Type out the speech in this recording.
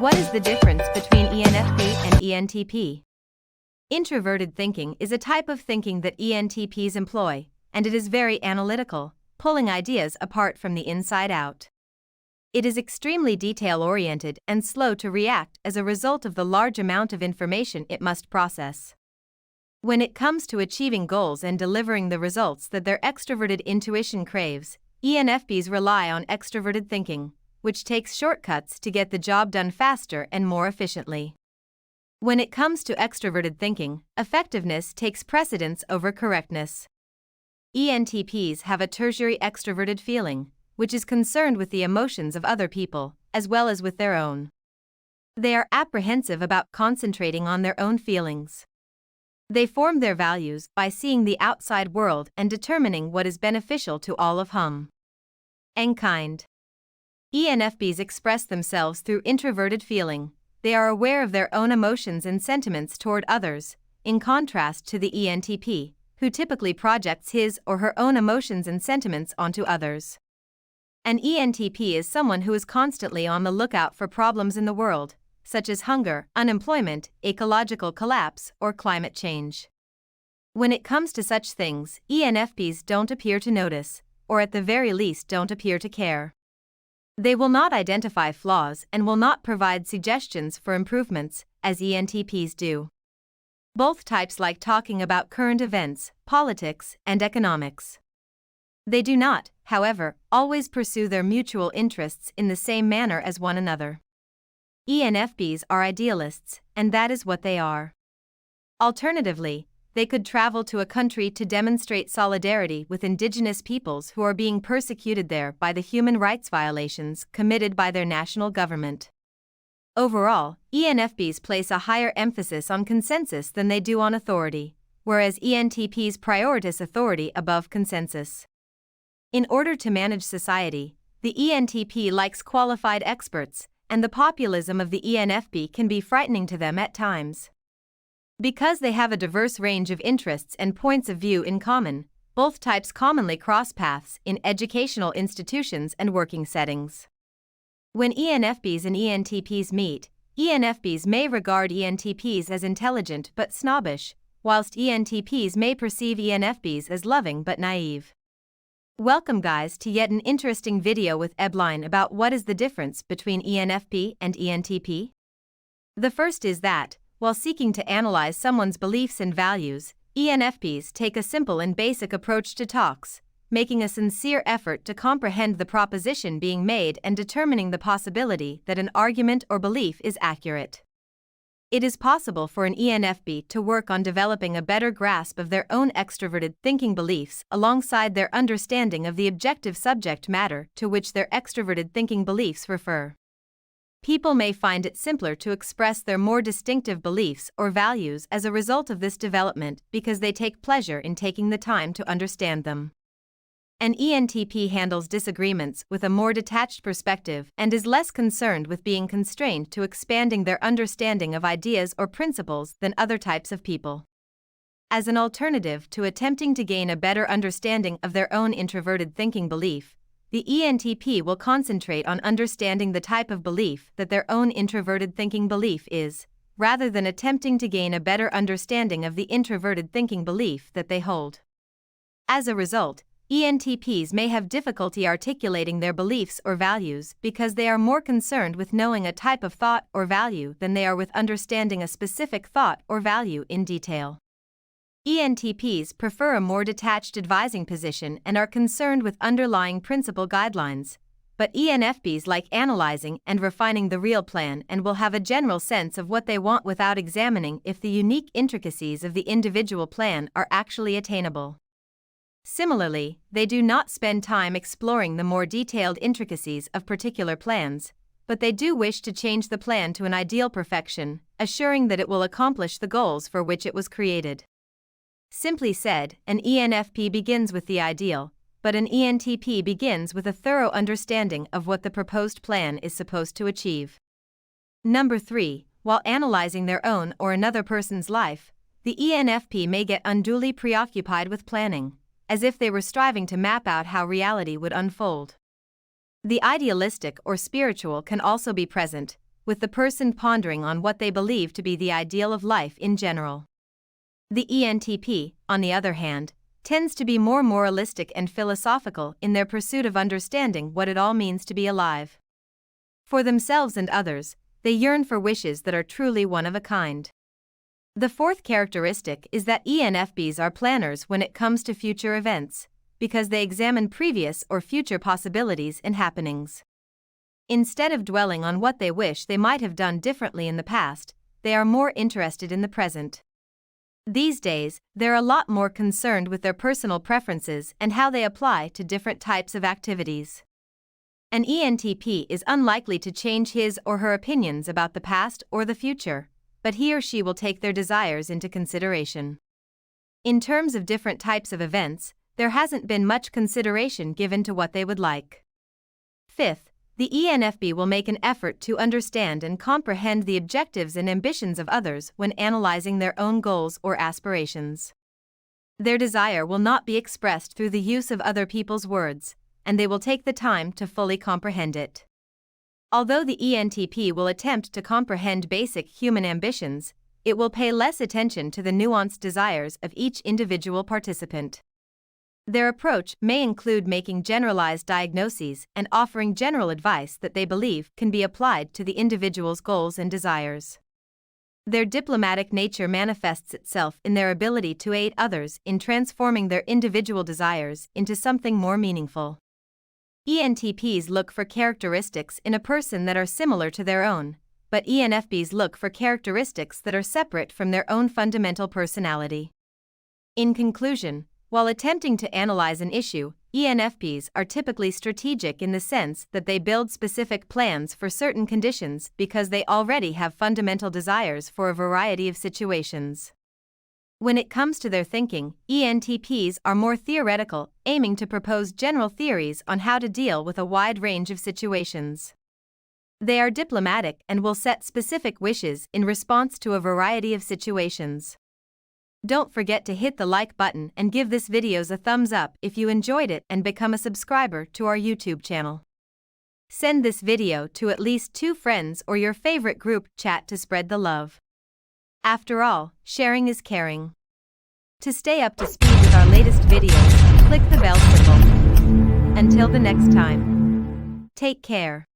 What is the difference between ENFP and ENTP? Introverted thinking is a type of thinking that ENTPs employ, and it is very analytical, pulling ideas apart from the inside out. It is extremely detail-oriented and slow to react as a result of the large amount of information it must process. When it comes to achieving goals and delivering the results that their extroverted intuition craves, ENFPs rely on extroverted thinking, which takes shortcuts to get the job done faster and more efficiently. When it comes to extroverted thinking, effectiveness takes precedence over correctness. ENTPs have a tertiary extroverted feeling, which is concerned with the emotions of other people, as well as with their own. They are apprehensive about concentrating on their own feelings. They form their values by seeing the outside world and determining what is beneficial to all of humankind. ENFPs express themselves through introverted feeling. They are aware of their own emotions and sentiments toward others, in contrast to the ENTP, who typically projects his or her own emotions and sentiments onto others. An ENTP is someone who is constantly on the lookout for problems in the world, such as hunger, unemployment, ecological collapse, or climate change. When it comes to such things, ENFPs don't appear to notice, or at the very least don't appear to care. They will not identify flaws and will not provide suggestions for improvements, as ENTPs do. Both types like talking about current events, politics, and economics. They do not, however, always pursue their mutual interests in the same manner as one another. ENFPs are idealists, and that is what they are. Alternatively, they could travel to a country to demonstrate solidarity with indigenous peoples who are being persecuted there by the human rights violations committed by their national government. Overall, ENFPs place a higher emphasis on consensus than they do on authority, whereas ENTPs prioritize authority above consensus. In order to manage society, the ENTP likes qualified experts, and the populism of the ENFP can be frightening to them at times. Because they have a diverse range of interests and points of view in common, both types commonly cross paths in educational institutions and working settings. When ENFPs and ENTPs meet, ENFPs may regard ENTPs as intelligent but snobbish, whilst ENTPs may perceive ENFPs as loving but naive. Welcome guys to yet an interesting video with Ebline about what is the difference between ENFP and ENTP. The first is that, while seeking to analyze someone's beliefs and values, ENFPs take a simple and basic approach to talks, making a sincere effort to comprehend the proposition being made and determining the possibility that an argument or belief is accurate. It is possible for an ENFP to work on developing a better grasp of their own extroverted thinking beliefs alongside their understanding of the objective subject matter to which their extroverted thinking beliefs refer. People may find it simpler to express their more distinctive beliefs or values as a result of this development because they take pleasure in taking the time to understand them. An ENTP handles disagreements with a more detached perspective and is less concerned with being constrained to expanding their understanding of ideas or principles than other types of people. As an alternative to attempting to gain a better understanding of their own introverted thinking belief, the ENTP will concentrate on understanding the type of belief that their own introverted thinking belief is, rather than attempting to gain a better understanding of the introverted thinking belief that they hold. As a result, ENTPs may have difficulty articulating their beliefs or values because they are more concerned with knowing a type of thought or value than they are with understanding a specific thought or value in detail. ENTPs prefer a more detached advising position and are concerned with underlying principle guidelines, but ENFPs like analyzing and refining the real plan and will have a general sense of what they want without examining if the unique intricacies of the individual plan are actually attainable. Similarly, they do not spend time exploring the more detailed intricacies of particular plans, but they do wish to change the plan to an ideal perfection, assuring that it will accomplish the goals for which it was created. Simply said, an ENFP begins with the ideal, but an ENTP begins with a thorough understanding of what the proposed plan is supposed to achieve. Number 3, while analyzing their own or another person's life, the ENFP may get unduly preoccupied with planning, as if they were striving to map out how reality would unfold. The idealistic or spiritual can also be present, with the person pondering on what they believe to be the ideal of life in general. The ENTP, on the other hand, tends to be more moralistic and philosophical in their pursuit of understanding what it all means to be alive. For themselves and others, they yearn for wishes that are truly one of a kind. The fourth characteristic is that ENFPs are planners when it comes to future events, because they examine previous or future possibilities and happenings. Instead of dwelling on what they wish they might have done differently in the past, they are more interested in the present. These days, they're a lot more concerned with their personal preferences and how they apply to different types of activities. An ENTP is unlikely to change his or her opinions about the past or the future, but he or she will take their desires into consideration. In terms of different types of events, there hasn't been much consideration given to what they would like. Fifth, the ENFP will make an effort to understand and comprehend the objectives and ambitions of others when analyzing their own goals or aspirations. Their desire will not be expressed through the use of other people's words, and they will take the time to fully comprehend it. Although the ENTP will attempt to comprehend basic human ambitions, it will pay less attention to the nuanced desires of each individual participant. Their approach may include making generalized diagnoses and offering general advice that they believe can be applied to the individual's goals and desires. Their diplomatic nature manifests itself in their ability to aid others in transforming their individual desires into something more meaningful. ENTPs look for characteristics in a person that are similar to their own, but ENFPs look for characteristics that are separate from their own fundamental personality. In conclusion, while attempting to analyze an issue, ENFPs are typically strategic in the sense that they build specific plans for certain conditions because they already have fundamental desires for a variety of situations. When it comes to their thinking, ENTPs are more theoretical, aiming to propose general theories on how to deal with a wide range of situations. They are diplomatic and will set specific wishes in response to a variety of situations. Don't forget to hit the like button and give this video a thumbs up if you enjoyed it and become a subscriber to our YouTube channel. Send this video to at least 2 friends or your favorite group chat to spread the love. After all, sharing is caring. To stay up to speed with our latest videos, click the bell symbol. Until the next time, take care.